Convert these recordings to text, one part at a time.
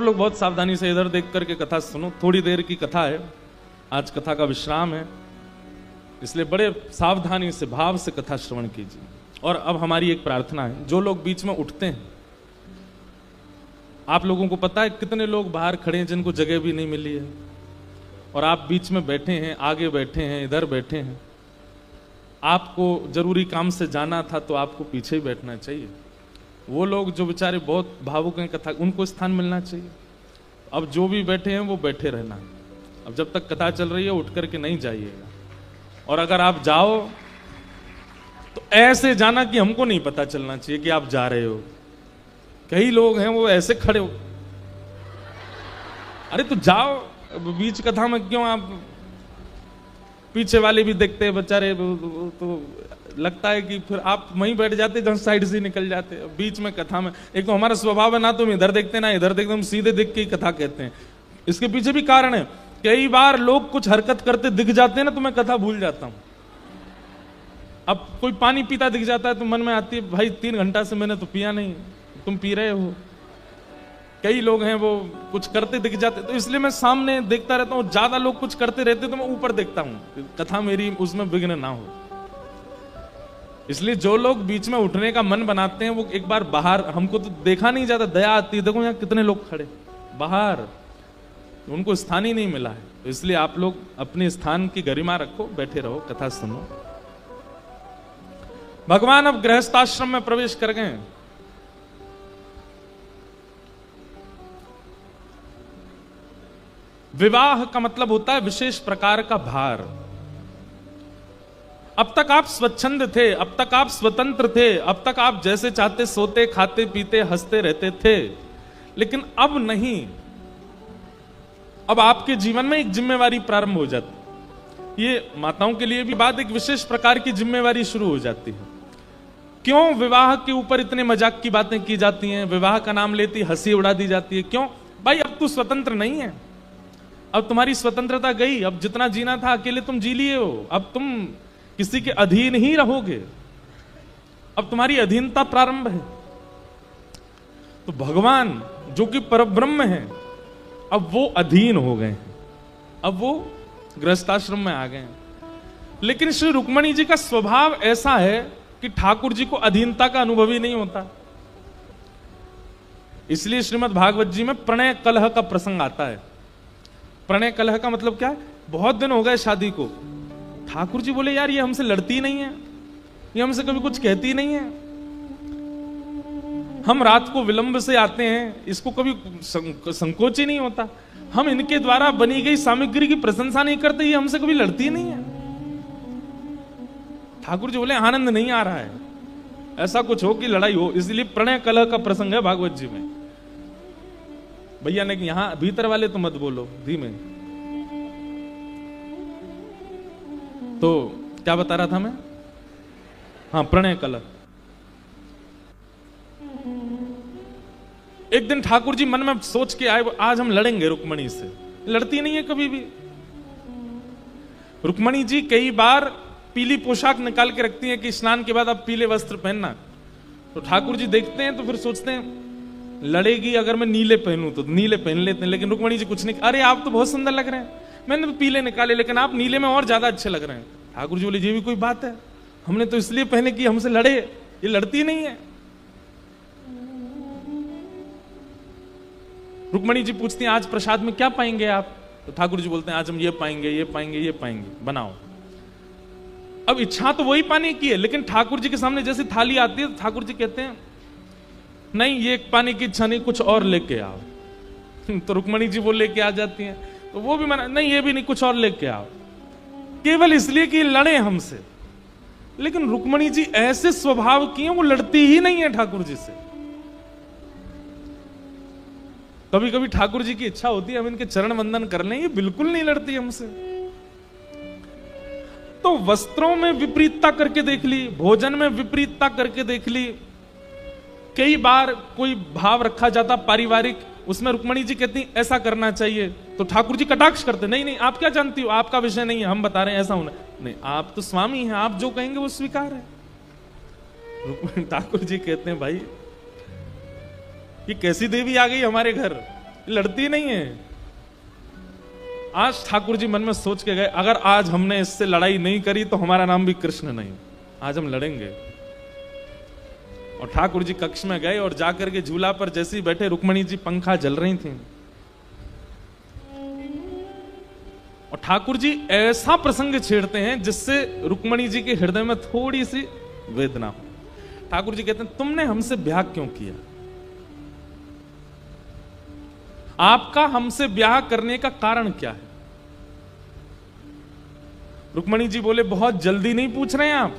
लोग बहुत सावधानी से इधर देख करके कथा सुनो। थोड़ी देर की कथा है, आज कथा का विश्राम है, इसलिए बड़े सावधानी से भाव से कथा श्रवण कीजिए। और अब हमारी एक प्रार्थना है, जो लोग बीच में उठते हैं, आप लोगों को पता है कितने लोग बाहर खड़े हैं जिनको जगह भी नहीं मिली है, और आप बीच में बैठे हैं, आगे बैठे हैं, इधर बैठे हैं। आपको जरूरी काम से जाना था तो आपको पीछे ही बैठना चाहिए। वो लोग जो बेचारे बहुत भावुक हैं कथा, उनको स्थान मिलना चाहिए। अब जो भी बैठे हैं वो बैठे रहना है। अब जब तक कथा चल रही है उठ करके नहीं जाइएगा, और अगर आप जाओ तो ऐसे जाना कि हमको नहीं पता चलना चाहिए कि आप जा रहे हो। कई लोग हैं वो ऐसे खड़े हो, अरे तो जाओ, बीच कथा में क्यों आप? पीछे वाले भी देखते हैं बेचारे, तो लगता है कि फिर आप वहीं बैठ जाते जहां साइड से निकल जाते। बीच में कथा में एक तो हमारा स्वभाव है, ना तुम इधर देखते ना इधर देखते, हम सीधे देख के ही कथा कहते हैं। इसके पीछे भी कारण है, कई बार लोग कुछ हरकत करते दिख जाते हैं ना तो मैं कथा भूल जाता हूं। अब कोई पानी पीता दिख जाता है तो मन में आती है, भाई 3 घंटा से मैंने तो पिया नहीं, तुम पी रहे हो। कई लोग हैं वो कुछ करते दिख जाते, तो इसलिए मैं सामने देखता रहता हूँ। ज्यादा लोग कुछ करते रहते तो मैं ऊपर देखता हूँ, कथा मेरी उसमें विघ्न ना हो। इसलिए जो लोग बीच में उठने का मन बनाते हैं वो एक बार बाहर, हमको तो देखा नहीं जाता, दया आती है, देखो यहाँ कितने लोग खड़े बाहर, उनको स्थान ही नहीं मिला है। तो इसलिए आप लोग अपने स्थान की गरिमा रखो, बैठे रहो, कथा सुनो। भगवान अब गृहस्थाश्रम में प्रवेश कर गए। विवाह का मतलब होता है विशेष प्रकार का भार। अब तक आप स्वच्छंद थे, अब तक आप स्वतंत्र थे, अब तक आप जैसे चाहते सोते, खाते, पीते, हंसते रहते थे, लेकिन अब नहीं। अब आपके जीवन में एक जिम्मेवारी प्रारंभ हो जाती। ये माताओं के लिए भी बात, एक विशेष प्रकार की जिम्मेवारी शुरू हो जाती है। क्यों विवाह के ऊपर इतने मजाक की बातें की जाती हैं, विवाह का नाम लेती हंसी उड़ा दी जाती है? क्यों भाई? अब तू स्वतंत्र नहीं है, अब तुम्हारी स्वतंत्रता गई। अब जितना जीना था अकेले तुम जी लिए हो, अब तुम किसी के अधीन ही रहोगे, अब तुम्हारी अधीनता प्रारंभ है। तो भगवान जो कि परब्रह्म है, अब वो अधीन हो गए हैं, अब वो गृहस्थाश्रम में आ गए हैं। लेकिन श्री रुक्मणी जी का स्वभाव ऐसा है कि ठाकुर जी को अधीनता का अनुभव ही नहीं होता। इसलिए श्रीमद् भागवत जी में प्रणय कलह का प्रसंग आता है। प्रणय कलह का मतलब क्या है? बहुत दिन हो गए शादी को, ठाकुर जी बोले यार ये हमसे लड़ती नहीं है, ये हमसे कभी कुछ कहती नहीं है, हम रात को विलंब से आते हैं, इसको कभी संकोच ही नहीं होता, हम इनके द्वारा बनी गई सामग्री की प्रशंसा नहीं करते, ये हमसे कभी लड़ती नहीं है। ठाकुर जी बोले आनंद नहीं आ रहा है, ऐसा कुछ हो कि लड़ाई हो। इसलिए प्रणय कलह का प्रसंग है भागवत जी में। भैया ने यहां भीतर वाले तो मत बोलो, धीमे। तो क्या बता रहा था मैं? हाँ, प्रणय कलह। एक दिन ठाकुर जी मन में सोच के आए, आज हम लड़ेंगे रुक्मणी से। लड़ती नहीं है कभी भी। रुक्मणी जी कई बार पीली पोशाक निकाल के रखती हैं कि स्नान के बाद आप पीले वस्त्र पहनना। तो ठाकुर जी देखते हैं तो फिर सोचते हैं लड़ेगी अगर मैं नीले पहनूं तो नीले पहन लेते हैं। लेकिन रुक्मणी जी कुछ नहीं, अरे आप तो बहुत सुंदर लग रहे हैं, मैंने तो पीले निकाले लेकिन आप नीले में और ज्यादा अच्छे लग रहे हैं। ठाकुर जी बोले ये भी कोई बात है, हमने तो इसलिए पहने कि हमसे लड़े, ये लड़ती नहीं है। रुक्मणी जी पूछती हैं आज प्रसाद में क्या पाएंगे आप? तो ठाकुर जी बोलते हैं आज हम ये पाएंगे, ये पाएंगे, ये पाएंगे, बनाओ। अब इच्छा तो वही पाने की है, लेकिन ठाकुर जी के सामने जैसे थाली आती है तो ठाकुर जी कहते हैं नहीं ये पाने की इच्छा नहीं, कुछ और लेके आओ। तो रुक्मणी जी वो लेके आ जाती हैं, तो वो भी मना, नहीं ये भी नहीं, कुछ और लेके आओ, केवल इसलिए कि लड़े हमसे। लेकिन रुक्मणी जी ऐसे स्वभाव की हैं, वो लड़ती ही नहीं है ठाकुर जी से। कभी कभी ठाकुर जी की इच्छा होती है हम इनके चरण वंदन कर लें, ये बिल्कुल नहीं लड़ती हमसे। तो वस्त्रों में विपरीतता करके देख ली, भोजन में विपरीतता करके देख ली, कई बार कोई भाव रखा जाता पारिवारिक, उसमें रुक्मणी जी कहती ऐसा करना चाहिए, तो ठाकुर जी कटाक्ष करते, नहीं नहीं आप क्या जानती हो, आपका विषय नहीं है, हम बता रहे हैं ऐसा होना नहीं, आप तो स्वामी हैं, आप जो कहेंगे वो स्वीकार है। ठाकुर जी कहते हैं भाई ये कैसी देवी आ गई हमारे घर, लड़ती नहीं है। आज ठाकुर जी मन में सोच के गए, अगर आज हमने इससे लड़ाई नहीं करी तो हमारा नाम भी कृष्ण नहीं, आज हम लड़ेंगे। और ठाकुर जी कक्ष में गए और जाकर के झूला पर जैसे ही बैठे, रुक्मणी जी पंखा जल रही थी और ठाकुर जी ऐसा प्रसंग छेड़ते हैं जिससे रुक्मणी जी के हृदय में थोड़ी सी वेदना हो। ठाकुर जी कहते हैं, तुमने हमसे ब्याह क्यों किया? आपका हमसे ब्याह करने का कारण क्या है? रुक्मणी जी बोले, बहुत जल्दी नहीं पूछ रहे हैं आप?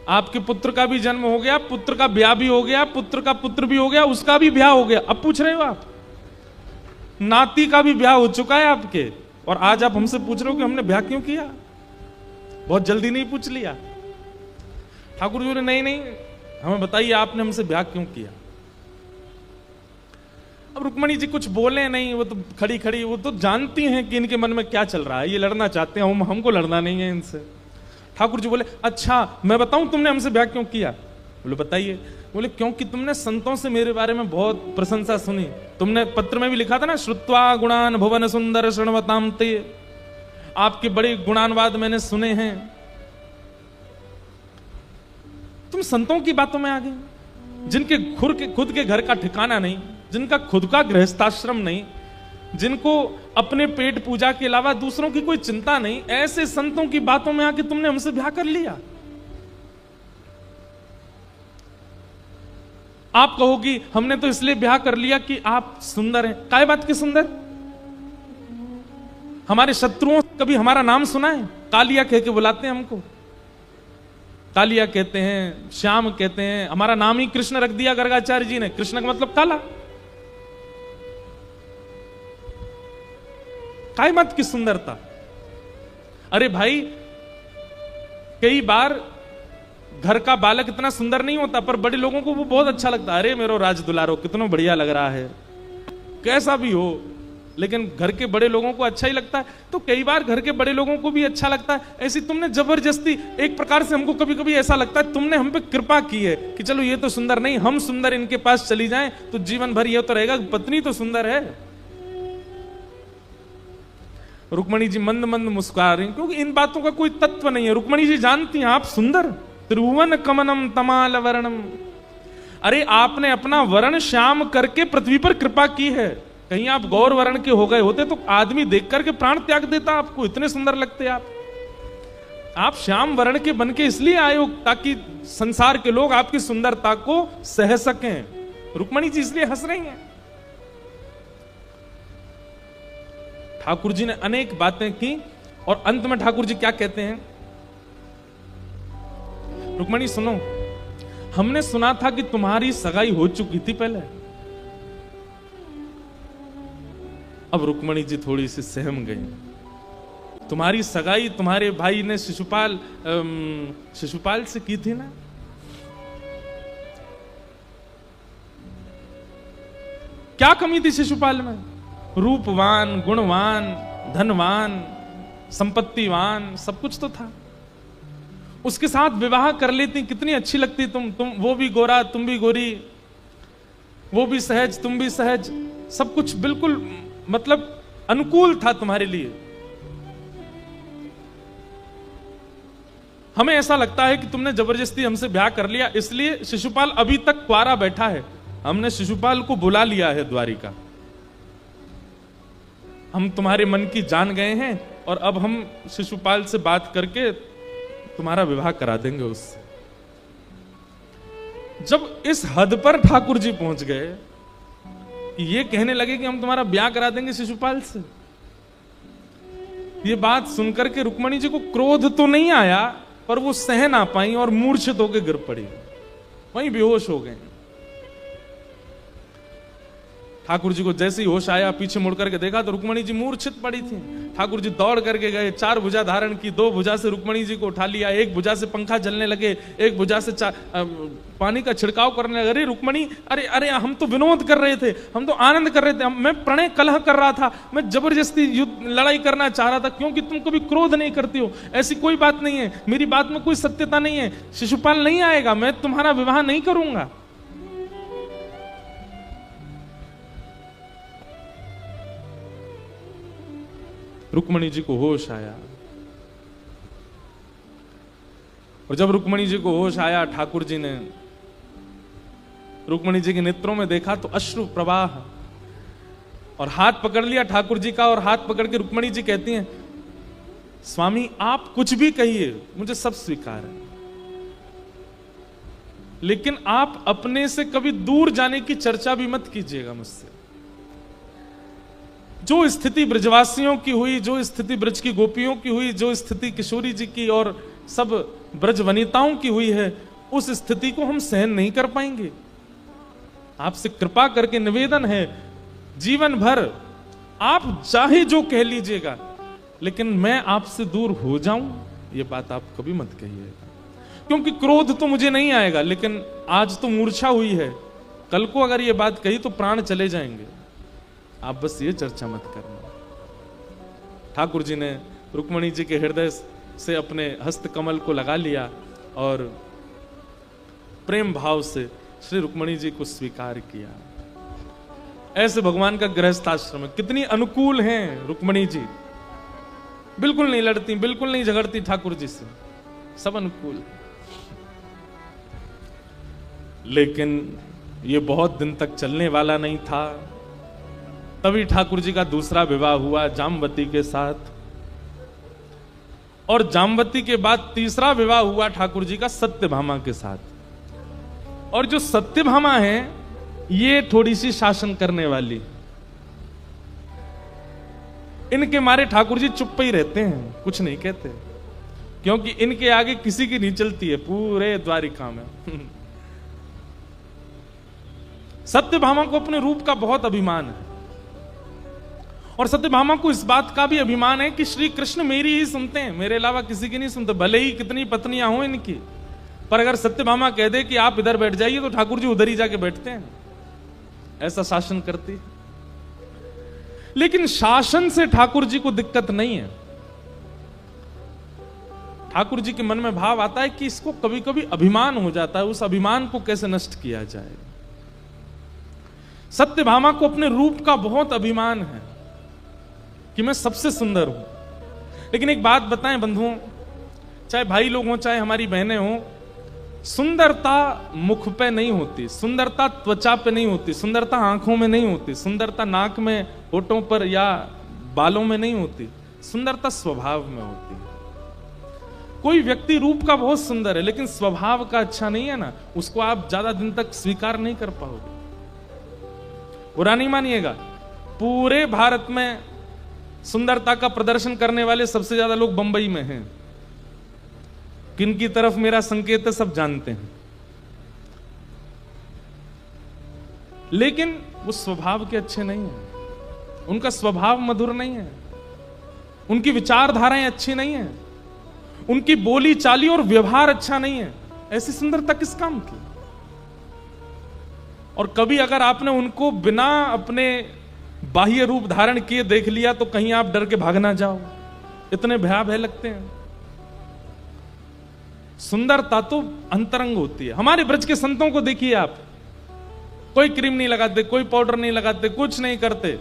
आपके पुत्र का भी जन्म हो गया, पुत्र का ब्याह भी हो गया, पुत्र का पुत्र भी हो गया, उसका भी ब्याह हो गया, अब पूछ रहे हो आप? नाती का भी ब्याह हो चुका है आपके, और आज आप हमसे पूछ रहे हो कि हमने ब्याह क्यों किया? बहुत जल्दी नहीं पूछ लिया? ठाकुर जी ने नहीं, हमें बताइए आपने हमसे ब्याह क्यों किया? अब रुक्मणी जी कुछ बोले नहीं, वो तो खड़ी खड़ी, वो तो जानती हैं कि इनके मन में क्या चल रहा है, ये लड़ना चाहते हैं, हमको लड़ना नहीं है इनसे। ठाकुर जी बोले, अच्छा मैं बताऊं तुमने हमसे ब्याह क्यों किया? बोले बताइए। बोले, क्योंकि तुमने संतों से मेरे बारे में बहुत प्रशंसा सुनी, तुमने पत्र में भी लिखा था ना, श्रुत्वा गुणान भुवन सुंदर शृण्वताम ते, आपके बड़े गुणानवाद मैंने सुने हैं। तुम संतों की बातों में आ गए, जिनके खुद के घर का ठिकाना नहीं, जिनका खुद का गृहस्थाश्रम नहीं, जिनको अपने पेट पूजा के अलावा दूसरों की कोई चिंता नहीं, ऐसे संतों की बातों में आके तुमने हमसे ब्याह कर लिया। आप कहोगी हमने तो इसलिए ब्याह कर लिया कि आप सुंदर हैं। काय बात की सुंदर? हमारे शत्रुओं कभी हमारा नाम सुना है? कालिया कह के बुलाते हैं हमको, कालिया कहते हैं, श्याम कहते हैं, हमारा नाम ही कृष्ण रख दिया गर्गाचार्य जी ने। कृष्ण का मतलब काला। काय मत की सुंदरता? अरे भाई, कई बार घर का बालक इतना सुंदर नहीं होता, पर बड़े लोगों को वो बहुत अच्छा लगता है। अरे मेरो राज दुलारो कितना बढ़िया लग रहा है, कैसा भी हो, लेकिन घर के बड़े लोगों को अच्छा ही लगता है। तो कई बार घर के बड़े लोगों को भी अच्छा लगता है। ऐसी तुमने जबरदस्ती, एक प्रकार से हमको कभी कभी ऐसा लगता है तुमने हम पे कृपा की है कि चलो ये तो सुंदर नहीं, हम सुंदर इनके पास चली जाएं तो जीवन भर ये तो रहेगा, पत्नी तो सुंदर है। रुक्मणी जी मंद मंद मुस्कुरा रही, क्योंकि इन बातों का कोई तत्व नहीं है। रुक्मणी जी जानती हैं आप सुंदर, त्रिभुवन कमनम तमाल वर्णम। अरे आपने अपना वर्ण श्याम करके पृथ्वी पर कृपा की है। कहीं आप गौर वर्ण के हो गए होते तो आदमी देख करके प्राण त्याग देता आपको, इतने सुंदर लगते आप श्याम वर्ण के बन के इसलिए आए हो ताकि संसार के लोग आपकी सुंदरता को सह सकें। रुक्मणी जी इसलिए हंस रही हैं। ठाकुर जी ने अनेक बातें की और अंत में ठाकुर जी क्या कहते हैं? रुक्मणी सुनो, हमने सुना था कि तुम्हारी सगाई हो चुकी थी पहले। अब रुक्मणी जी थोड़ी सी सहम गई। तुम्हारी सगाई तुम्हारे भाई ने शिशुपाल से की थी ना? क्या कमी थी शिशुपाल में? रूपवान, गुणवान, धनवान, संपत्तिवान, सब कुछ तो था। उसके साथ विवाह कर लेती, कितनी अच्छी लगती तुम, वो भी गोरा, तुम भी गोरी, वो भी सहज, तुम भी सहज, सब कुछ बिल्कुल मतलब अनुकूल था तुम्हारे लिए। हमें ऐसा लगता है कि तुमने जबरदस्ती हमसे ब्याह कर लिया, इसलिए शिशुपाल अभी तक कुंवारा बैठा है। हमने शिशुपाल को बुला लिया है द्वारिका। हम तुम्हारे मन की जान गए हैं और अब हम शिशुपाल से बात करके तुम्हारा विवाह करा देंगे उससे। जब इस हद पर ठाकुर जी पहुंच गए कि ये कहने लगे कि हम तुम्हारा ब्याह करा देंगे शिशुपाल से, ये बात सुनकर के रुक्मणी जी को क्रोध तो नहीं आया, पर वो सह ना पाई और मूर्छित होकर गिर पड़ी, वहीं बेहोश हो गए। ठाकुर जी को जैसे ही होश आया, पीछे मुड़ करके देखा तो रुक्मणी जी मूर्छित पड़ी थी। ठाकुर जी दौड़ करके गए, 4 भुजा धारण की, 2 भुजा से रुक्मणी जी को उठा लिया, 1 भुजा से पंखा जलने लगे, 1 भुजा से पानी का छिड़काव करने लगे। अरे रुक्मणी, अरे अरे हम तो विनोद कर रहे थे, हम तो आनंद कर रहे थे, मैं प्रणय कलह कर रहा था, मैं जबरदस्ती युद्ध लड़ाई करना चाह रहा था, क्योंकि तुम कभी क्रोध नहीं करती हो। ऐसी कोई बात नहीं है, मेरी बात में कोई सत्यता नहीं है, शिशुपाल नहीं आएगा, मैं तुम्हारा विवाह नहीं करूंगा। रुक्मणी जी को होश आया, और जब रुक्मणी जी को होश आया, ठाकुर जी ने रुक्मणी जी के नेत्रों में देखा तो अश्रु प्रवाह, और हाथ पकड़ लिया ठाकुर जी का, और हाथ पकड़ के रुक्मणी जी कहती हैं, स्वामी आप कुछ भी कहिए, मुझे सब स्वीकार है, लेकिन आप अपने से कभी दूर जाने की चर्चा भी मत कीजिएगा मुझसे। जो स्थिति ब्रजवासियों की हुई, जो स्थिति ब्रज की गोपियों की हुई, जो स्थिति किशोरी जी की और सब ब्रज वनिताओं की हुई है, उस स्थिति को हम सहन नहीं कर पाएंगे। आपसे कृपा करके निवेदन है, जीवन भर आप चाहे जो कह लीजिएगा, लेकिन मैं आपसे दूर हो जाऊं, ये बात आप कभी मत कहिएगा। क्योंकि क्रोध तो मुझे नहीं आएगा, लेकिन आज तो मूर्छा हुई है, कल को अगर ये बात कही तो प्राण चले जाएंगे। आप बस ये चर्चा मत करना। ठाकुर जी ने रुक्मणी जी के हृदय से अपने हस्त कमल को लगा लिया और प्रेम भाव से श्री रुक्मणी जी को स्वीकार किया। ऐसे भगवान का गृहस्थाश्रम है। कितनी अनुकूल हैं रुक्मणी जी, बिल्कुल नहीं लड़ती, बिल्कुल नहीं झगड़ती ठाकुर जी से, सब अनुकूल। लेकिन ये बहुत दिन तक चलने वाला नहीं था। तभी ठाकुर जी का दूसरा विवाह हुआ जामवती के साथ, और जामवती के बाद तीसरा विवाह हुआ ठाकुर जी का सत्यभामा के साथ। और जो सत्यभामा है, ये थोड़ी सी शासन करने वाली, इनके मारे ठाकुर जी चुप ही रहते हैं, कुछ नहीं कहते, क्योंकि इनके आगे किसी की नहीं चलती है पूरे द्वारिका में। सत्यभामा को अपने रूप का बहुत अभिमान है, और सत्यभामा को इस बात का भी अभिमान है कि श्री कृष्ण मेरी ही सुनते हैं, मेरे अलावा किसी की नहीं सुनते, भले ही कितनी पत्नियां हो इनकी। पर अगर सत्यभामा कह दे कि आप इधर बैठ जाइए, तो ठाकुर जी उधर ही जाके बैठते हैं, ऐसा शासन करती है। लेकिन शासन से ठाकुर जी को दिक्कत नहीं है। ठाकुर जी के मन में भाव आता है कि इसको कभी कभी अभिमान हो जाता है, उस अभिमान को कैसे नष्ट किया जाए। सत्यभामा को अपने रूप का बहुत अभिमान है कि मैं सबसे सुंदर हूं। लेकिन एक बात बताएं बंधुओं, चाहे भाई लोग हों, चाहे हमारी बहनें हों, सुंदरता मुख पे नहीं होती, सुंदरता त्वचा पे नहीं होती, सुंदरता आंखों में नहीं होती, सुंदरता नाक में, होठों पर या बालों में नहीं होती, सुंदरता स्वभाव में होती है। कोई व्यक्ति रूप का बहुत सुंदर है, लेकिन स्वभाव का अच्छा नहीं है ना, उसको आप ज्यादा दिन तक स्वीकार नहीं कर पाओगे। बुरा नहीं मानिएगा, पूरे भारत में सुंदरता का प्रदर्शन करने वाले सबसे ज्यादा लोग बंबई में हैं। किनकी तरफ मेरा संकेत है सब जानते हैं। लेकिन वो स्वभाव के अच्छे नहीं है, उनका स्वभाव मधुर नहीं है, उनकी विचारधाराएं अच्छी नहीं है, उनकी बोली चाली और व्यवहार अच्छा नहीं है। ऐसी सुंदरता किस काम की? और कभी अगर आपने उनको बिना अपने बाह्य रूप धारण किए देख लिया, तो कहीं आप डर के भाग ना जाओ, इतने भयावह लगते हैं। सुंदरता तो अंतरंग होती है। हमारे ब्रज के संतों को देखिए आप, कोई क्रीम नहीं लगाते, कोई पाउडर नहीं लगाते, कुछ नहीं करते,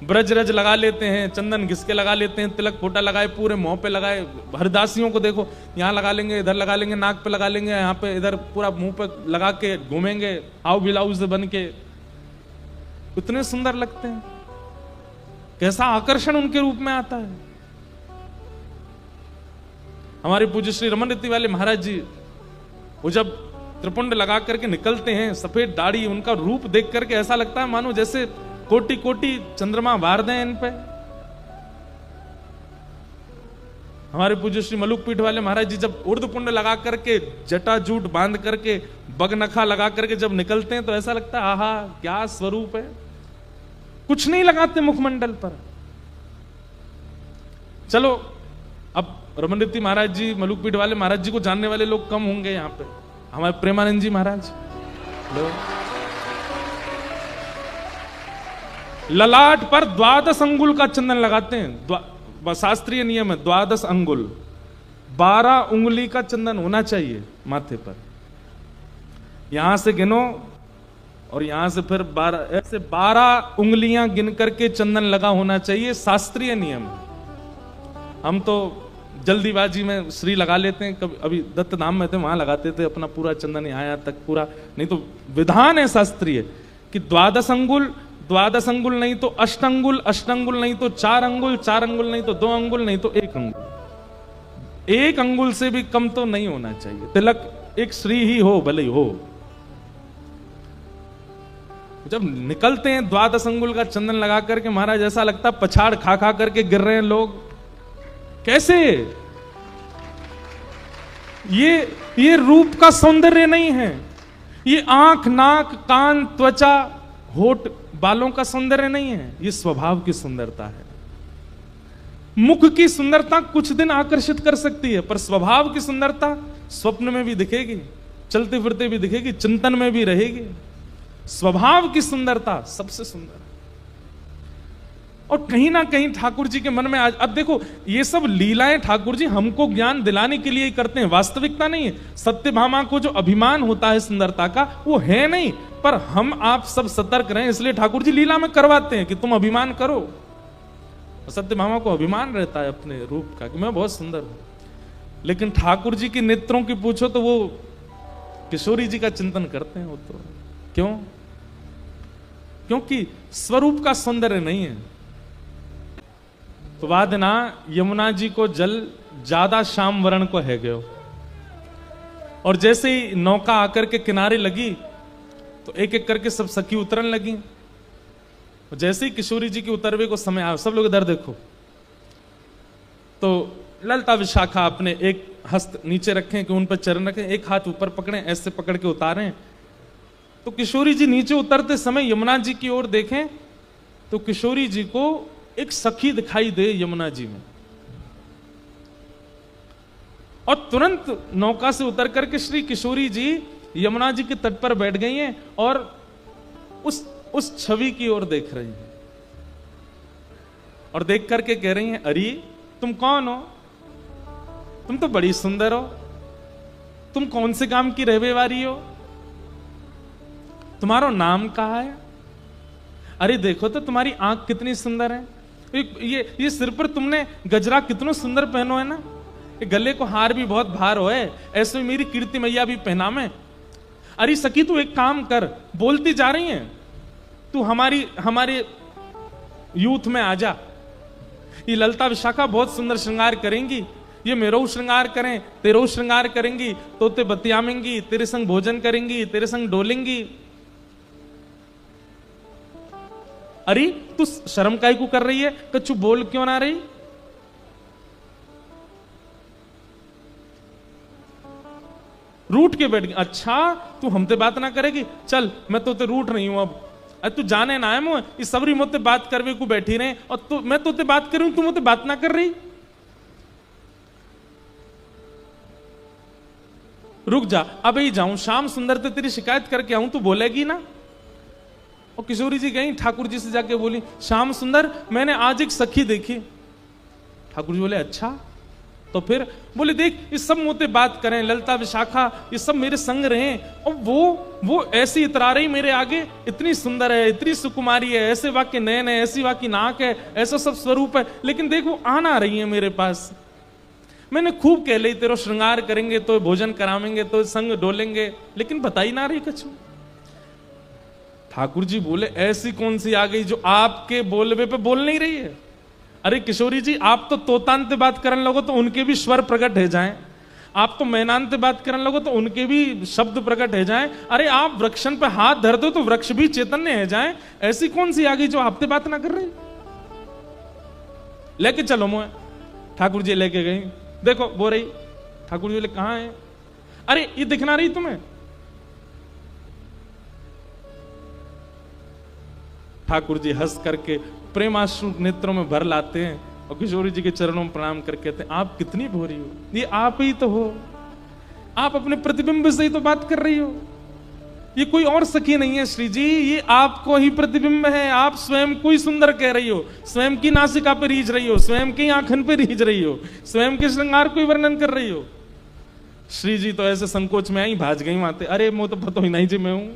ब्रज रज लगा लेते हैं, चंदन घिसके लगा लेते हैं, तिलक फोटा लगाए, पूरे मुंह पे लगाए। हरदासियों को देखो, यहां लगा लेंगे, इधर लगा लेंगे, नाक पे लगा लेंगे, यहाँ पे, इधर पूरा मुंह पे लगा के घूमेंगे, हाउ ब्लाउज बन के, इतने सुंदर लगते हैं। कैसा आकर्षण उनके रूप में आता है। हमारे पूज्य श्री रमन रीति वाले महाराज जी, वो जब त्रिपुंड लगा करके निकलते हैं, सफेद दाढ़ी, उनका रूप देख करके ऐसा लगता है मानो जैसे कोटि कोटि चंद्रमा वार दें इन पे। हमारे पूज्य श्री मलुक पीठ वाले महाराज जी जब उर्दपुंड लगा करके, जटा जूट बांध करके, बगनखा लगा करके जब निकलते हैं, तो ऐसा लगता है आहा क्या स्वरूप है। कुछ नहीं लगाते मुखमंडल पर। चलो अब रमन रीति महाराज जी, मलुक पीठ वाले महाराज जी को जानने वाले लोग कम होंगे यहाँ पे। हमारे प्रेमानंद जी महाराज ललाट पर 12 अंगुल का चंदन लगाते हैं। शास्त्रीय नियम है 12 अंगुल, 12 उंगली का चंदन होना चाहिए माथे पर। यहां से गिनो और यहां से फिर 12, ऐसे 12 उंगलियां गिन करके चंदन लगा होना चाहिए, शास्त्रीय नियम है। हम तो जल्दीबाजी में श्री लगा लेते हैं, कभी अभी दत्त धाम में थे वहां लगाते थे अपना पूरा चंदन आया तक पूरा, नहीं तो विधान है शास्त्रीय कि 12 अंगुल नहीं तो 8 अंगुल, 8 अंगुल नहीं तो 4 अंगुल, 4 अंगुल नहीं तो 2 अंगुल, नहीं तो 1 अंगुल। 1 अंगुल से भी कम तो नहीं होना चाहिए। तिलक एक श्री ही हो भले ही हो। जब निकलते हैं 12 अंगुल का चंदन लगा करके महाराज ऐसा लगता है पछाड़ खा खा करके गिर रहे हैं लोग। कैसे? ये रूप का सौंदर्य नहीं है, ये आंख, नाक, कान, त्वचा, होठ, बालों का सौंदर्य नहीं है, ये स्वभाव की सुंदरता है। मुख की सुंदरता कुछ दिन आकर्षित कर सकती है, पर स्वभाव की सुंदरता स्वप्न में भी दिखेगी, चलते फिरते भी दिखेगी, चिंतन में भी रहेगी। स्वभाव की सुंदरता सबसे सुंदर। और कहीं ना कहीं ठाकुर जी के मन में आज, अब देखो ये सब लीलाएं ठाकुर जी हमको ज्ञान दिलाने के लिए ही करते हैं, वास्तविकता नहीं है। सत्यभामा को जो अभिमान होता है सुंदरता का वो है नहीं, पर हम आप सब सतर्क रहें इसलिए ठाकुर जी लीला में करवाते हैं कि तुम अभिमान करो। सत्यभामा को अभिमान रहता है अपने रूप का कि मैं बहुत सुंदर हूं, लेकिन ठाकुर जी के नेत्रों की पूछो तो वो किशोरी जी का चिंतन करते हैं। वो तो क्यों? क्योंकि स्वरूप का सौंदर्य नहीं है। तो वादना यमुना जी को जल ज्यादा श्याम वर्ण को है गयो, और जैसे ही नौका आकर के किनारे लगी तो एक एक करके सब सखी उतरन लगी। जैसे ही किशोरी जी के उतरवे को समय आया, सब लोग इधर देखो, तो ललता विशाखा अपने एक हस्त नीचे रखें कि उन पर चरण रखें, एक हाथ ऊपर पकड़ें, ऐसे पकड़ के उतारें। तो किशोरी जी नीचे उतरते समय यमुना जी की ओर देखें तो किशोरी जी को एक सखी दिखाई दे यमुना जी में, और तुरंत नौका से उतर करके श्री किशोरी जी यमुना जी के तट पर बैठ गई हैं और उस छवि की ओर देख रही हैं, और देख करके कह रही हैं, अरे तुम कौन हो? तुम तो बड़ी सुंदर हो, तुम कौन से गांव की रहने वाली हो? तुम्हारा नाम कहाँ है? अरे देखो तो तुम्हारी आंख कितनी सुंदर है, ये सिर पर तुमने गजरा कितना सुंदर पहनो है ना, ये गले को हार भी बहुत भार हो है, ऐसे में मेरी कीर्ति मैया भी पहना में। अरे सखी तू एक काम कर, बोलती जा रही है, तू हमारे यूथ में आ जा। ये ललता विशाखा बहुत सुंदर श्रृंगार करेंगी, ये मेरो श्रृंगार करें, तेरो श्रृंगार करेंगी, तो ते बतियामेंगी, तेरे संग भोजन करेंगी, तेरे संग डोलेंगी। अरे तू शर्म काहे को कर रही है? कछु बोल क्यों ना रही? रूठ के बैठ गई। अच्छा तू हमसे बात ना करेगी, चल मैं तो ते रूठ नहीं हूं अब। अरे तू जाने ना है मुझे, इस सबरी मुझसे बात करवे को बैठी रहे, और तू मैं तो ते बात कर रही हूं, तू मुझसे बात ना कर रही। रुक जा, अब ही जाऊं, श्याम सुंदर ते तेरी शिकायत करके आऊं, तू बोलेगी ना? और किशोरी जी गई ठाकुर जी से जाके बोली, श्याम सुंदर मैंने आज एक सखी देखी। ठाकुर जी बोले अच्छा, तो फिर बोले देख ये सब मुझसे बात करें, ललता विशाखा ये सब मेरे संग रहे, और वो ऐसी इतरा रही मेरे आगे, इतनी सुंदर है, इतनी सुकुमारी है, ऐसे वाक्य नयन है, ऐसी वाक्य नाक है, ऐसा सब स्वरूप है, लेकिन देख वो आ ना रही है मेरे पास। मैंने खूब कह ली तेरा श्रृंगार करेंगे, तो भोजन करावेंगे, तो संग डोलेंगे, लेकिन बताई ना रही कछु। ठाकुर जी बोले ऐसी कौन सी आ गई जो आपके बोलवे पे बोल नहीं रही है? अरे किशोरी जी आप तो तोतांत बात करने लगो तो उनके भी स्वर प्रकट है जाएं, आप तो मैनांत बात करने लगो तो उनके भी शब्द प्रकट है जाएं, अरे आप वृक्षन पे हाथ धर दो तो वृक्ष भी चैतन्य है जाएं। ऐसी कौन सी आ गई जो आपसे बात ना कर रही? लेके चलो मुझे। ठाकुर जी लेके गई, देखो वो रही। ठाकुर जी बोले कहां है? अरे ये दिखना रही तुम्हें? ठाकुर जी हंस करके प्रेमाश्रु नेत्रों में भर लाते हैं और किशोरी जी के चरणों में प्रणाम करके कहते हैं आप कितनी भोरी हो, ये आप ही तो हो, आप अपने प्रतिबिंब से ही तो बात कर रही हो, ये कोई और सखी नहीं है श्री जी, ये आपको ही प्रतिबिंब है, आप स्वयं को ही सुंदर कह रही हो, स्वयं की नासिका पे रीझ रही हो, स्वयं की आंखन पे रीझ रही हो, स्वयं के श्रृंगार को ही वर्णन कर रही हो। श्री जी तो ऐसे संकोच में आई, भाज गई माते, अरे मुझे तो पता ही नहीं जी मैं हूं,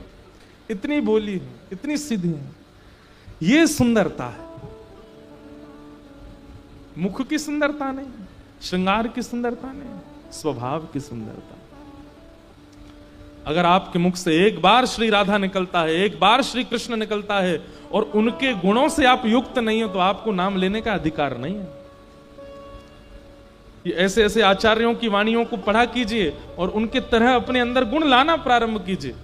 इतनी बोली है, इतनी सीधी है, ये सुंदरता है। मुख की सुंदरता नहीं, श्रृंगार की सुंदरता नहीं, स्वभाव की सुंदरता। अगर आपके मुख से एक बार श्री राधा निकलता है, एक बार श्री कृष्ण निकलता है और उनके गुणों से आप युक्त नहीं हो, तो आपको नाम लेने का अधिकार नहीं है। ये ऐसे ऐसे आचार्यों की वाणियों को पढ़ा कीजिए और उनके तरह अपने अंदर गुण लाना प्रारंभ कीजिए,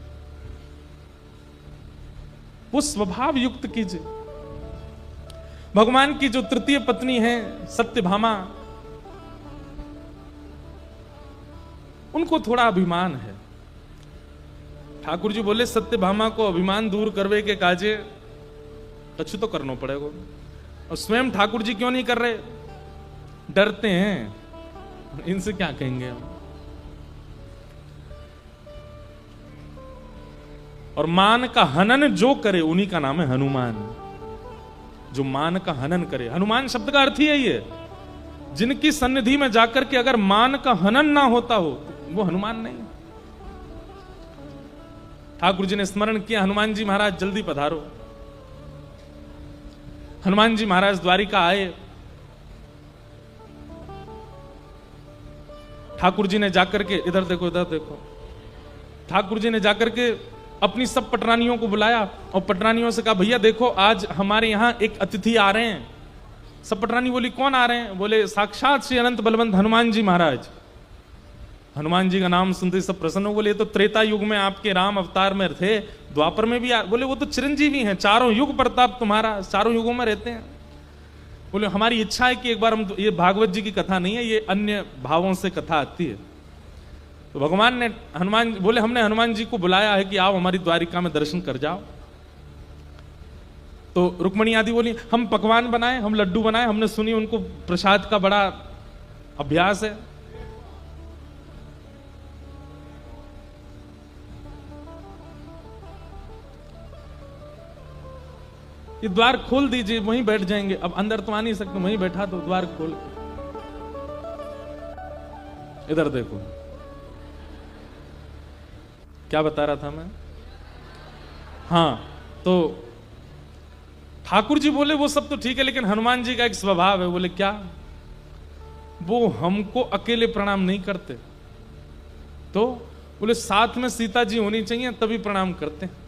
वो स्वभाव युक्त कीजिए। भगवान की जो तृतीय पत्नी है सत्यभामा, उनको थोड़ा अभिमान है। ठाकुर जी बोले सत्यभामा को अभिमान दूर करवे के काजे कछु तो करना पड़ेगा। और स्वयं ठाकुर जी क्यों नहीं कर रहे? डरते हैं, इनसे क्या कहेंगे हम। और मान का हनन जो करे उन्हीं का नाम है हनुमान। जो मान का हनन करे, हनुमान शब्द का अर्थ ही है ये, जिनकी सन्निधि में जाकर के अगर मान का हनन ना होता हो वो हनुमान नहीं। ठाकुर जी ने स्मरण किया, हनुमान जी महाराज जल्दी पधारो। हनुमान जी महाराज द्वारिका आए। ठाकुर जी ने जाकर के, इधर देखो इधर देखो, ठाकुर जी ने जाकर के अपनी सब पटरानियों को बुलाया और पटरानियों से कहा भैया देखो आज हमारे यहां एक अतिथि आ रहे हैं। सब पटरानी बोली कौन आ रहे हैं? बोले साक्षात श्री अनंत बलवंत हनुमान जी महाराज। हनुमान जी का नाम सुनते सब प्रसन्न हो, बोले ये तो त्रेता युग में आपके राम अवतार में थे, द्वापर में भी बोले वो तो चिरंजीवी हैं, चारों युग प्रताप तुम्हारा, चारों युगों में रहते हैं। बोले हमारी इच्छा है कि एक बार हम, ये भागवत जी की कथा नहीं है, ये अन्य भावों से कथा आती है। तो भगवान ने हनुमान बोले हमने हनुमान जी को बुलाया है कि आओ हमारी द्वारिका में दर्शन कर जाओ। तो रुक्मणी आदि बोली हम पकवान बनाए, हम लड्डू बनाए, हमने सुनी उनको प्रसाद का बड़ा अभ्यास है। ये द्वार खोल दीजिए, वहीं बैठ जाएंगे। अब अंदर तो आ नहीं सकते, वहीं बैठा दो, द्वार खोल। इधर देखो, क्या बता रहा था मैं? हाँ, तो ठाकुर जी बोले वो सब तो ठीक है, लेकिन हनुमान जी का एक स्वभाव है। बोले क्या? वो हमको अकेले प्रणाम नहीं करते। तो बोले साथ में सीता जी होनी चाहिए तभी प्रणाम करते हैं।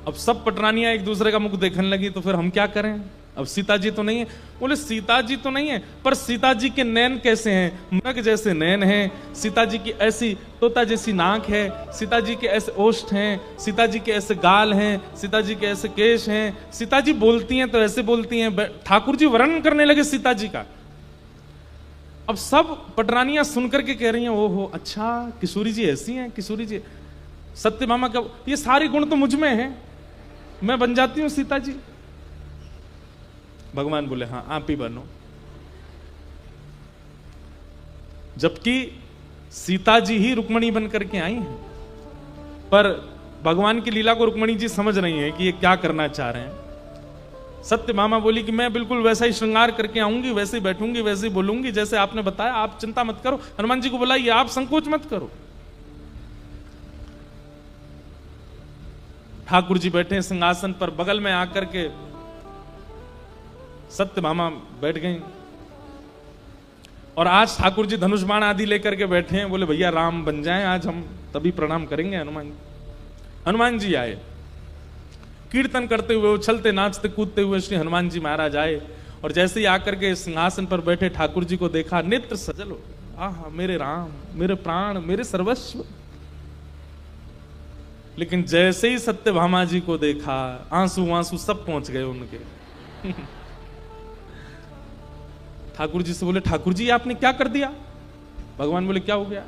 अब सब पटरानियां एक दूसरे का मुख देखने लगी, तो फिर हम क्या करें? अब सीता जी तो नहीं है। बोले सीता जी तो नहीं है, पर सीता जी के नैन कैसे हैं? मृग जैसे नैन हैं, सीता जी की ऐसी तोता जैसी नाक है, सीता जी के ऐसे ओष्ठ हैं, सीता जी के ऐसे गाल हैं, सीता जी के ऐसे केश हैं, सीता जी बोलती हैं तो ऐसे बोलती हैं। ठाकुर जी वर्णन करने लगे सीता जी का। अब सब पटरानियां सुनकर के कह रही हैं ओहो अच्छा किशोरी जी ऐसी हैं, किशोरी जी सत्यभामा का ये सारे गुण तो मुझ में हैं, मैं बन जाती हूं सीता जी। भगवान बोले हाँ आप ही बनो। जबकि सीता जी ही रुक्मणी बन करके आई हैं, पर भगवान की लीला को रुक्मणी जी समझ रही हैं कि ये क्या करना चाह रहे हैं। सत्यभामा बोली कि मैं बिल्कुल वैसा ही श्रृंगार करके आऊंगी, वैसे ही बैठूंगी, वैसे ही बोलूंगी जैसे आपने बताया, आप चिंता मत करो। हनुमान जी को बुलाइए, आप संकोच मत करो। ठाकुर जी बैठे सिंहासन पर, बगल में आकर के सत्यभामा बैठ गई। और आज ठाकुर जी धनुष बाण आदि लेकर के बैठे हैं। बोले भैया राम बन जाएं आज हम, तभी प्रणाम करेंगे हनुमान जी। हनुमान जी आए, कीर्तन करते हुए, उछलते नाचते कूदते हुए श्री हनुमान जी महाराज आए। और जैसे ही आकर के सिंहासन पर बैठे ठाकुर जी को देखा, नेत्र सजल हो, आहा मेरे राम, मेरे प्राण, मेरे सर्वस्व। लेकिन जैसे ही सत्यभामा जी को देखा, आंसू आंसू सब पहुंच गए उनके। ठाकुर जी से बोले ठाकुर जी आपने क्या कर दिया? भगवान बोले क्या हो गया?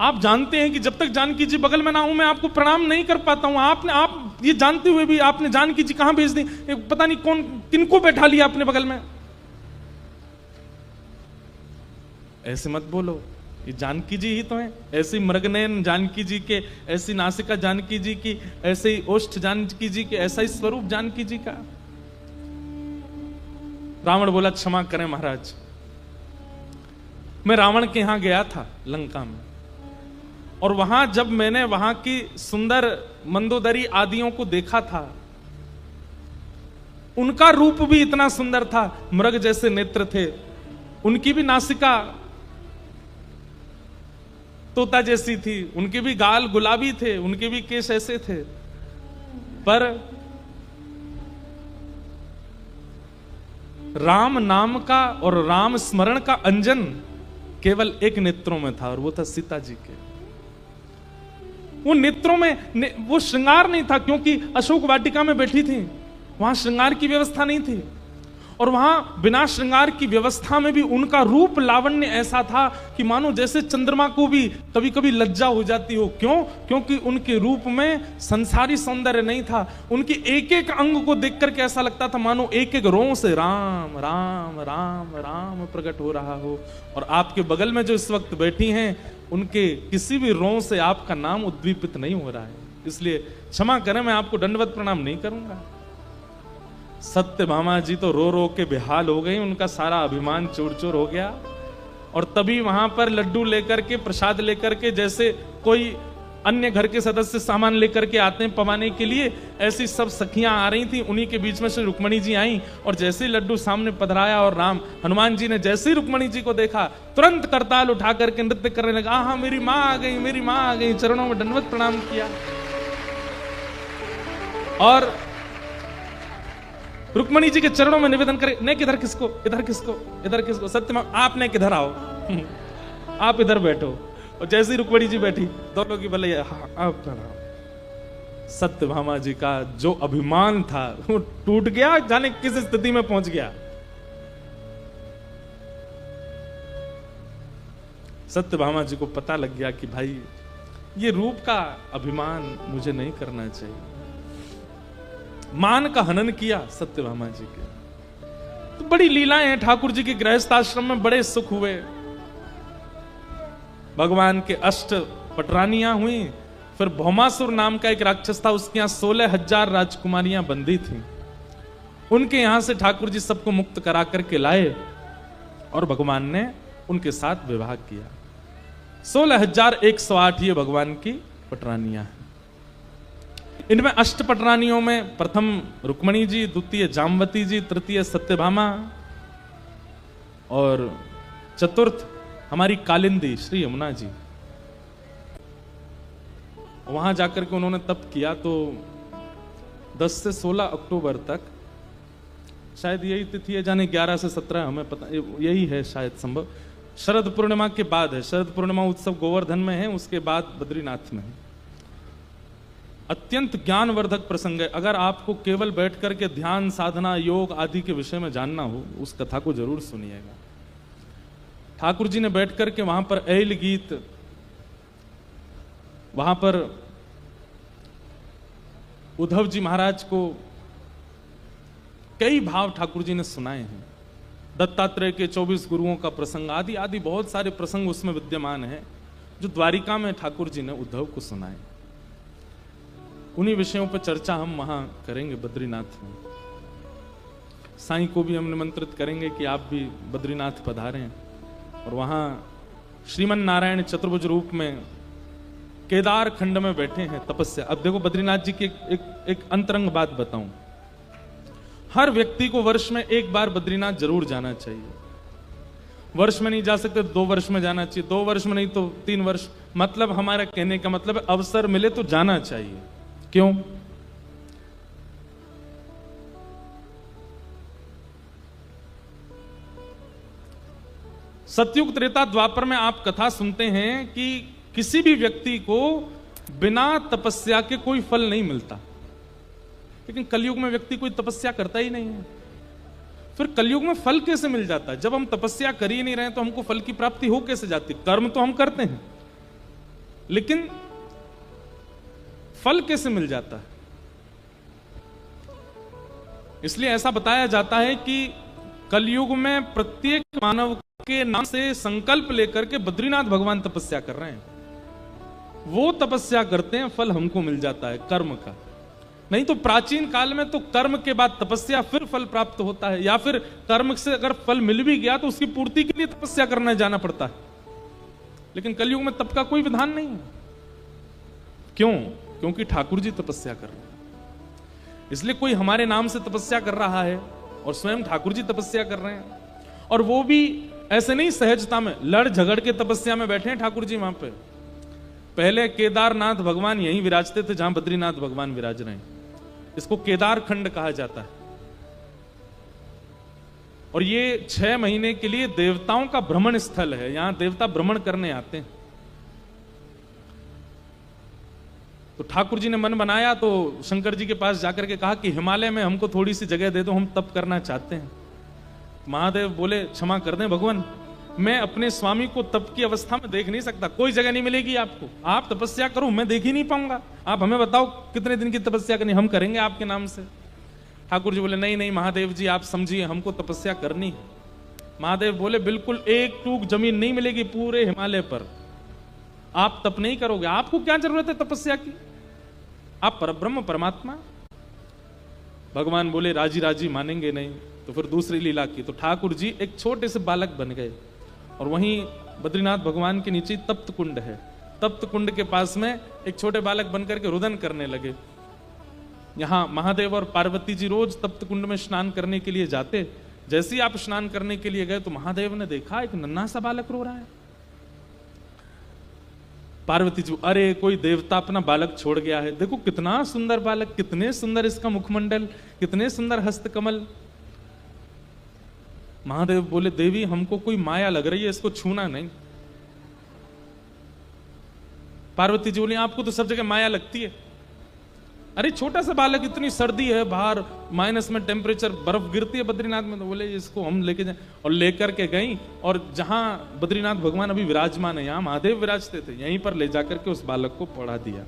आप जानते हैं कि जब तक जानकी जी बगल में ना हूं मैं आपको प्रणाम नहीं कर पाता हूं। आप ये जानते हुए भी आपने जानकी जी कहां भेज दी, पता नहीं कौन किनको बैठा लिया अपने बगल में। ऐसे मत बोलो, ये जानकी जी ही तो है। ऐसी मृगनयन जानकी जी के, ऐसी नासिका जानकी जी की, ऐसे ही ओष्ठ जानकी जी के, ऐसा ही स्वरूप जानकी जी का। रावण बोला क्षमा करें महाराज, मैं रावण के यहां गया था लंका में, और वहां जब मैंने वहां की सुंदर मंदोदरी आदियों को देखा था, उनका रूप भी इतना सुंदर था, मृग जैसे नेत्र थे, उनकी भी नासिका तोता जैसी थी, उनके भी गाल गुलाबी थे, उनके भी केश ऐसे थे, पर राम नाम का और राम स्मरण का अंजन केवल एक नेत्रों में था, और वो था सीता जी के। वो नेत्रों में वो श्रृंगार नहीं था, क्योंकि अशोक वाटिका में बैठी थी, वहां श्रृंगार की व्यवस्था नहीं थी, और वहां बिना श्रृंगार की व्यवस्था में भी उनका रूप लावण्य ऐसा था कि मानो जैसे चंद्रमा को भी कभी कभी लज्जा हो जाती हो। क्यों? क्योंकि उनके रूप में संसारी सौंदर्य नहीं था, उनके एक एक अंग को देख करके ऐसा लगता था मानो एक एक रों से राम राम राम राम प्रकट हो रहा हो। और आपके बगल में जो इस वक्त बैठी हैं, उनके किसी भी रों से आपका नाम उद्दीपित नहीं हो रहा है, इसलिए क्षमा करें, मैं आपको दंडवत प्रणाम नहीं करूंगा। सत्यभामा जी तो रो रो के बेहाल हो गई, उनका सारा अभिमान चूर चूर हो गया। और तभी वहां पर लड्डू लेकर के, प्रसाद लेकर के, जैसे कोई अन्य घर के सदस्य सामान लेकर के आते हैं पवाने के लिए, ऐसी सब सखियां आ रही थी। उन्हीं के बीच में से रुक्मणी जी आई, और जैसे ही लड्डू सामने पधराया और राम हनुमान जी ने जैसे ही रुक्मणी जी को देखा, तुरंत करताल उठा करके नृत्य करने लगा। हाँ, मेरी माँ आ गई, मेरी माँ आ गई, चरणों में दंडवत प्रणाम किया। और रुक्मणी जी के चरणों में निवेदन करे, ने किधर किसको, इधर किसको, इधर किसको, सत्यभामा आपने किधर आओ, आप इधर बैठो। और जैसे ही रुक्मणी जी बैठी, दोनों की भले आप सत्यभामा जी का जो अभिमान था वो टूट गया, जाने किस स्थिति में पहुंच गया। सत्यभामा जी को पता लग गया कि भाई ये रूप का अभिमान मुझे नहीं करना चाहिए। मान का हनन किया सत्यभामा जी के। तो बड़ी लीलाएं हैं ठाकुर जी के गृहस्थ आश्रम में, बड़े सुख हुए। भगवान के 8 पटरानियां हुई, फिर भौमासुर नाम का एक राक्षस था, उसके यहां 16,000 राजकुमारियां बंदी थी। उनके यहां से ठाकुर जी सबको मुक्त करा करके लाए, और भगवान ने उनके साथ विवाह किया। 16,108 ये भगवान की पटरानियां हैं। इनमें 8 पटरानियों में प्रथम रुक्मणी जी, द्वितीय जामवती जी, तृतीय सत्यभामा, और चतुर्थ हमारी कालिंदी श्री यमुना जी। वहां जाकर के उन्होंने तप किया, तो 10 से 16 अक्टूबर तक, शायद यही तिथि है, जाने 11 से 17, हमें पता, यही है शायद संभव। शरद पूर्णिमा के बाद है, शरद पूर्णिमा उत्सव गोवर्धन में है, उसके बाद बद्रीनाथ में है। अत्यंत ज्ञानवर्धक प्रसंग है। अगर आपको केवल बैठ करके ध्यान साधना योग आदि के विषय में जानना हो, उस कथा को जरूर सुनिएगा। ठाकुर जी ने बैठ करके वहां पर ऐल गीत, वहां पर उद्धव जी महाराज को कई भाव ठाकुर जी ने सुनाए हैं। दत्तात्रेय के 24 गुरुओं का प्रसंग आदि आदि बहुत सारे प्रसंग उसमें विद्यमान है, जो द्वारिका में ठाकुर जी ने उद्धव को सुनाए। उन्हीं विषयों पर चर्चा हम वहां करेंगे बद्रीनाथ में। साईं को भी हम निमंत्रित करेंगे कि आप भी बद्रीनाथ पधारें, और वहां श्रीमन नारायण चतुर्भुज रूप में केदार खंड में बैठे हैं तपस्या। अब देखो बद्रीनाथ जी की एक अंतरंग बात बताऊं, हर व्यक्ति को वर्ष में एक बार बद्रीनाथ जरूर जाना चाहिए। वर्ष में नहीं जा सकते 2 वर्ष में जाना चाहिए, 2 वर्ष में नहीं तो 3 वर्ष, मतलब हमारा कहने का मतलब है अवसर मिले तो जाना चाहिए। क्यों? सतयुग त्रेता द्वापर में आप कथा सुनते हैं कि किसी भी व्यक्ति को बिना तपस्या के कोई फल नहीं मिलता, लेकिन कलयुग में व्यक्ति कोई तपस्या करता ही नहीं है। फिर कलयुग में फल कैसे मिल जाता है? जब हम तपस्या कर ही नहीं रहे तो हमको फल की प्राप्ति हो कैसे जाती? कर्म तो हम करते हैं, लेकिन फल कैसे मिल जाता है? इसलिए ऐसा बताया जाता है कि कलयुग में प्रत्येक मानव के नाम से संकल्प लेकर के बद्रीनाथ भगवान तपस्या कर रहे हैं। वो तपस्या करते हैं, फल हमको मिल जाता है कर्म का। नहीं तो प्राचीन काल में तो कर्म के बाद तपस्या, फिर फल प्राप्त होता है, या फिर कर्म से अगर फल मिल भी गया तो उसकी पूर्ति के लिए तपस्या करने जाना पड़ता है। लेकिन कलयुग में तप का कोई विधान नहीं है। क्यों? क्योंकि ठाकुर जी तपस्या कर रहे हैं। इसलिए कोई हमारे नाम से तपस्या कर रहा है और स्वयं ठाकुर जी तपस्या कर रहे हैं, और वो भी ऐसे नहीं सहजता में, लड़ झगड़ के तपस्या में बैठे हैं ठाकुर जी वहां पे। पहले केदारनाथ भगवान यहीं विराजते थे जहां बद्रीनाथ भगवान विराज रहे हैं। इसको केदार खंड कहा जाता है। और ये 6 महीने के लिए देवताओं का भ्रमण स्थल है, यहां देवता भ्रमण करने आते हैं। तो ठाकुर जी ने मन बनाया तो शंकर जी के पास जाकर के कहा कि हिमालय में हमको थोड़ी सी जगह दे दो, हम तप करना चाहते हैं। महादेव बोले क्षमा कर दें भगवान, मैं अपने स्वामी को तप की अवस्था में देख नहीं सकता, कोई जगह नहीं मिलेगी आपको, आप तपस्या करो, मैं देख ही नहीं पाऊंगा। आप हमें बताओ कितने दिन की तपस्या करनी, हम करेंगे आपके नाम से। ठाकुर जी बोले नहीं नहीं महादेव जी आप समझिए, हमको तपस्या करनी है। महादेव बोले बिल्कुल एक टूक जमीन नहीं मिलेगी पूरे हिमालय पर, आप तप नहीं करोगे, आपको क्या जरूरत है तपस्या की, आप परब्रह्म परमात्मा। भगवान बोले राजी राजी मानेंगे नहीं। तो फिर दूसरी लीला की, तो ठाकुर जी एक छोटे से बालक बन गए और वहीं बद्रीनाथ भगवान के नीचे तप्त कुंड है, तप्त कुंड के पास में एक छोटे बालक बनकर के रुदन करने लगे। यहां महादेव और पार्वती जी रोज तप्त कुंड में स्नान करने के लिए जाते। जैसे ही आप स्नान करने के लिए गए तो महादेव ने देखा एक नन्हा सा बालक रो रहा है। पार्वती जी अरे कोई देवता अपना बालक छोड़ गया है, देखो कितना सुंदर बालक, कितने सुंदर इसका मुखमंडल, कितने सुंदर हस्तकमल। महादेव बोले देवी हमको कोई माया लग रही है, इसको छूना नहीं। पार्वती जी बोली आपको तो सब जगह माया लगती है, अरे छोटा सा बालक, इतनी सर्दी है बाहर, माइनस में टेम्परेचर, बर्फ गिरती है बद्रीनाथ में। तो बोले इसको हम लेके जाए, और लेकर के गई, और जहां बद्रीनाथ भगवान अभी विराजमान है, यहां महादेव विराजते थे, यहीं पर ले जाकर के उस बालक को पढ़ा दिया।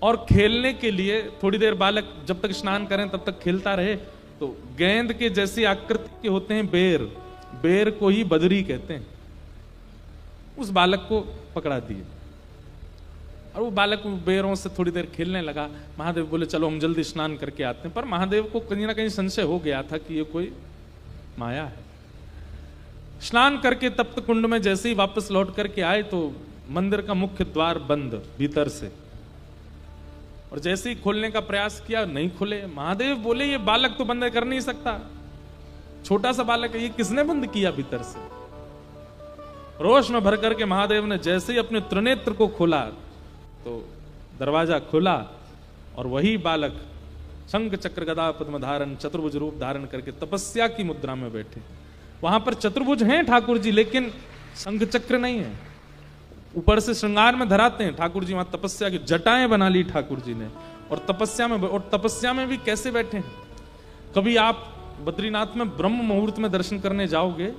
और खेलने के लिए थोड़ी देर बालक जब तक स्नान करें तब तक खेलता रहे। तो गेंद के जैसी आकृति के होते हैं बेर, बेर को ही बदरी कहते हैं, उस बालक को पकड़ा दिए और वो बालक बेरों से थोड़ी देर खेलने लगा। महादेव बोले चलो हम जल्दी स्नान करके आते हैं, पर महादेव को कहीं ना कहीं संशय हो गया था कि ये कोई माया है। स्नान करके तप्त कुंड में जैसे ही वापस लौट करके आए तो मंदिर का मुख्य द्वार बंद भीतर से, और जैसे ही खोलने का प्रयास किया नहीं खुले। महादेव बोले ये बालक तो बंद कर नहीं सकता, छोटा सा बालक है, ये किसने बंद किया भीतर से। रोष में भर करके महादेव ने जैसे ही अपने त्रिनेत्र को खोला तो दरवाजा खुला और वही बालक शंख चक्र गदा पद्म धारण चतुर्भुज रूप धारण करके तपस्या की मुद्रा में बैठे। वहां पर चतुर्भुज हैं ठाकुर जी, लेकिन शंख चक्र नहीं है, ऊपर से श्रृंगार में धराते हैं ठाकुर जी। वहां तपस्या की जटाएं बना ली ठाकुर जी ने, और तपस्या में भी कैसे बैठे हैं। कभी आप बद्रीनाथ में ब्रह्म मुहूर्त में दर्शन करने जाओगे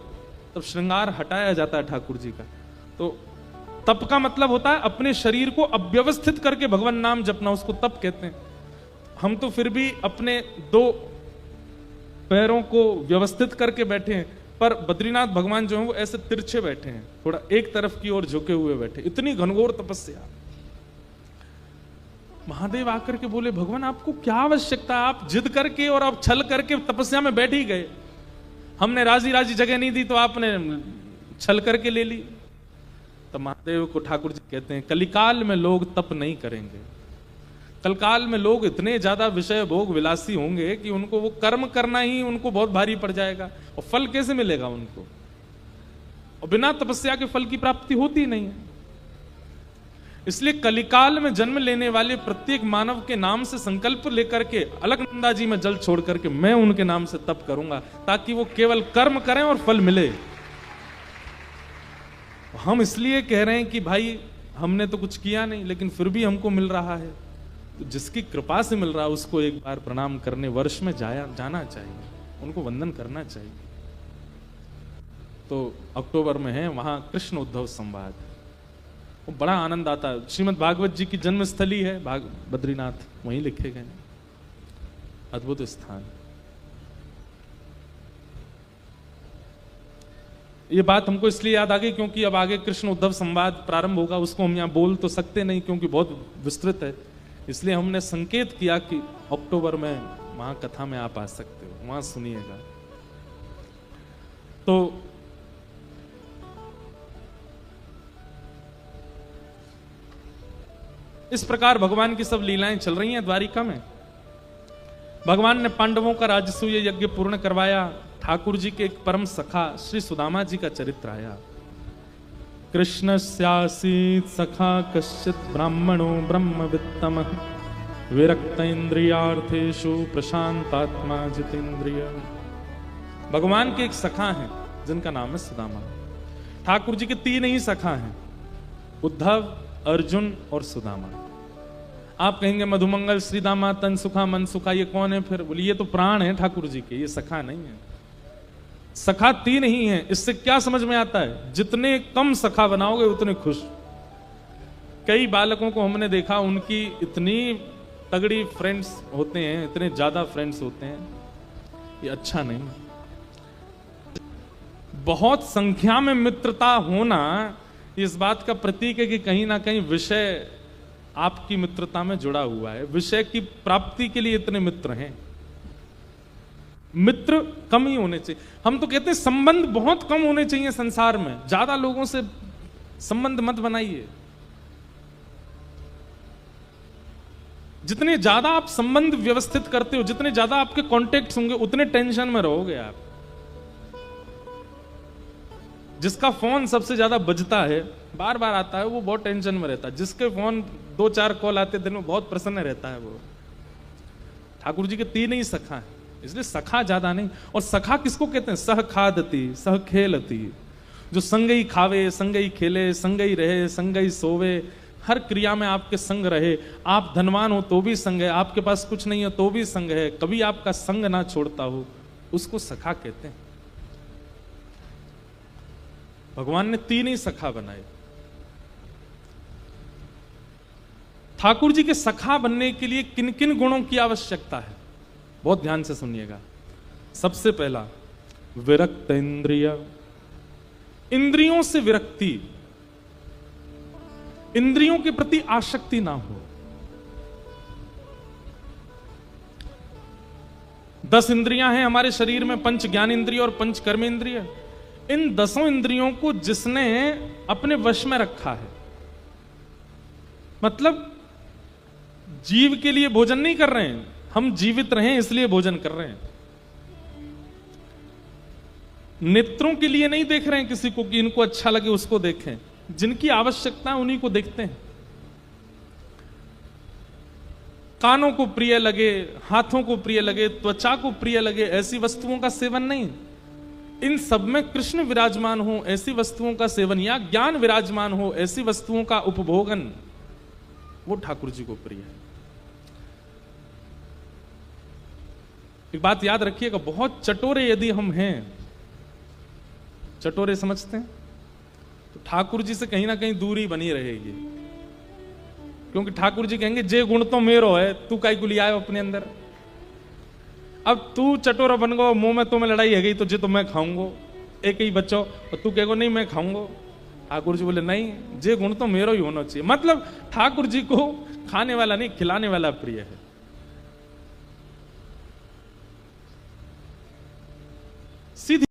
तब श्रृंगार हटाया जाता है ठाकुर जी का। तो तप का मतलब होता है अपने शरीर को अव्यवस्थित करके भगवान नाम जपना, उसको तप कहते हैं। हम तो फिर भी अपने 2 पैरों को व्यवस्थित करके बैठे हैं, पर बद्रीनाथ भगवान जो है वो ऐसे तिरछे बैठे हैं, थोड़ा एक तरफ की ओर झुके हुए बैठे, इतनी घनघोर तपस्या। महादेव आकर के बोले भगवान आपको क्या आवश्यकता, आप जिद करके और आप छल करके तपस्या में बैठ ही गए, हमने राजी राजी जगह नहीं दी तो आपने छल करके ले ली। तो महादेव को ठाकुर जी कहते हैं कलिकाल में लोग तप नहीं करेंगे, कलकाल में लोग इतने ज्यादा विषय भोग विलासी होंगे कि उनको वो कर्म करना ही उनको बहुत भारी पड़ जाएगा, और फल कैसे मिलेगा उनको, और बिना तपस्या के फल की प्राप्ति होती नहीं है। इसलिए कलिकाल में जन्म लेने वाले प्रत्येक मानव के नाम से संकल्प लेकर के अलकनंदा जी में जल छोड़ करके मैं उनके नाम से तप करूंगा, ताकि वो केवल कर्म करें और फल मिले। हम इसलिए कह रहे हैं कि भाई हमने तो कुछ किया नहीं लेकिन फिर भी हमको मिल रहा है, तो जिसकी कृपा से मिल रहा है उसको एक बार प्रणाम करने वर्ष में जाना चाहिए, उनको वंदन करना चाहिए। तो अक्टूबर में है वहां कृष्ण उद्धव संवाद, वो बड़ा आनंद आता है। श्रीमद् भागवत जी की जन्मस्थली है बद्रीनाथ, वहीं लिखे गए, अद्भुत स्थान। ये बात हमको इसलिए याद आ गई क्योंकि अब आगे कृष्ण उद्धव संवाद प्रारंभ होगा, उसको हम यहाँ बोल तो सकते नहीं क्योंकि बहुत विस्तृत है, इसलिए हमने संकेत किया कि अक्टूबर में वहां कथा में आप आ सकते हो, वहां सुनिएगा। तो इस प्रकार भगवान की सब लीलाएं चल रही हैं द्वारिका में। भगवान ने पांडवों का राजसूय यज्ञ पूर्ण करवाया। ठाकुर जी के एक परम सखा श्री सुदामा जी का चरित्र आया। कृष्णस्यासीत् सखा कश्चित् ब्राह्मणो ब्रह्मवित्तम विरक्त इंद्रियार्थेषु प्रशांतात्मा जितेंद्रिय। भगवान के एक सखा हैं जिनका नाम है सुदामा। ठाकुर जी के 3 ही सखा हैं, उद्धव, अर्जुन और सुदामा। आप कहेंगे मधुमंगल, श्रीदामा, तनसुखा, मनसुखा, ये कौन है? फिर बोलिए ये तो प्राण है ठाकुर जी के, ये सखा नहीं है। सखा 3 ही हैं। इससे क्या समझ में आता है? जितने कम सखा बनाओगे उतने खुश। कई बालकों को हमने देखा, उनकी इतनी तगड़ी फ्रेंड्स होते हैं, इतने ज्यादा फ्रेंड्स होते हैं, ये अच्छा नहीं। बहुत संख्या में मित्रता होना इस बात का प्रतीक है कि कहीं ना कहीं विषय आपकी मित्रता में जुड़ा हुआ है। विषय की प्राप्ति के लिए इतने मित्र हैं। मित्र कम ही होने चाहिए। हम तो कहते हैं संबंध बहुत कम होने चाहिए संसार में। ज्यादा लोगों से संबंध मत बनाइए। जितने ज्यादा आप संबंध व्यवस्थित करते हो, जितने ज्यादा आपके कॉन्टेक्ट्स होंगे, उतने टेंशन में रहोगे आप। जिसका फोन सबसे ज्यादा बजता है, बार बार आता है, वो बहुत टेंशन में रहता है। जिसके फोन 2-4 कॉल आते दिन में बहुत प्रसन्न रहता है वो। ठाकुर जी के 3 ही सखा हैं, इसलिए सखा ज्यादा नहीं। और सखा किसको कहते हैं? सह खादती सह खेलती, जो संगई खावे, संगई खेले, संगई रहे, संगई सोवे, हर क्रिया में आपके संग रहे। आप धनवान हो तो भी संग है, आपके पास कुछ नहीं हो तो भी संग है, कभी आपका संग ना छोड़ता हो, उसको सखा कहते हैं। भगवान ने 3 ही सखा बनाए। ठाकुर जी के सखा बनने के लिए किन किन गुणों की आवश्यकता है? बहुत ध्यान से सुनिएगा। सबसे पहला, विरक्त इंद्रिय, इंद्रियों से विरक्ति, इंद्रियों के प्रति आसक्ति ना हो। 10 इंद्रियां हैं हमारे शरीर में, 5 ज्ञान इंद्रिय और 5 कर्म इंद्रिय। इन 10 इंद्रियों को जिसने अपने वश में रखा है, मतलब जीव के लिए भोजन नहीं कर रहे हैं, हम जीवित रहें इसलिए भोजन कर रहे हैं। नेत्रों के लिए नहीं देख रहे हैं किसी को कि इनको अच्छा लगे उसको देखें, जिनकी आवश्यकता है उन्हीं को देखते हैं। कानों को प्रिय लगे, हाथों को प्रिय लगे, त्वचा को प्रिय लगे, ऐसी वस्तुओं का सेवन नहीं। इन सब में कृष्ण विराजमान हो ऐसी वस्तुओं का सेवन, या ज्ञान विराजमान हो ऐसी वस्तुओं का उपभोगन, वो ठाकुर जी को प्रिय है। एक बात याद रखिएगा, बहुत चटोरे यदि हम हैं, चटोरे समझते हैं, तो ठाकुर जी से कहीं ना कहीं दूरी बनी रहेगी। क्योंकि ठाकुर जी कहेंगे जे गुण तो मेरो है, तू काई को लिया है अपने अंदर। अब तू चटोरा बन गो, मुंह में तो में लड़ाई है गई, तो जे तो मैं खाऊंगो, एक ही बच्चों, और तू कहेगो नहीं मैं खाऊंगो। ठाकुर जी बोले नहीं, जे गुण तो मेरो ही होना चाहिए। मतलब ठाकुर जी को खाने वाला नहीं, खिलाने वाला प्रिय है।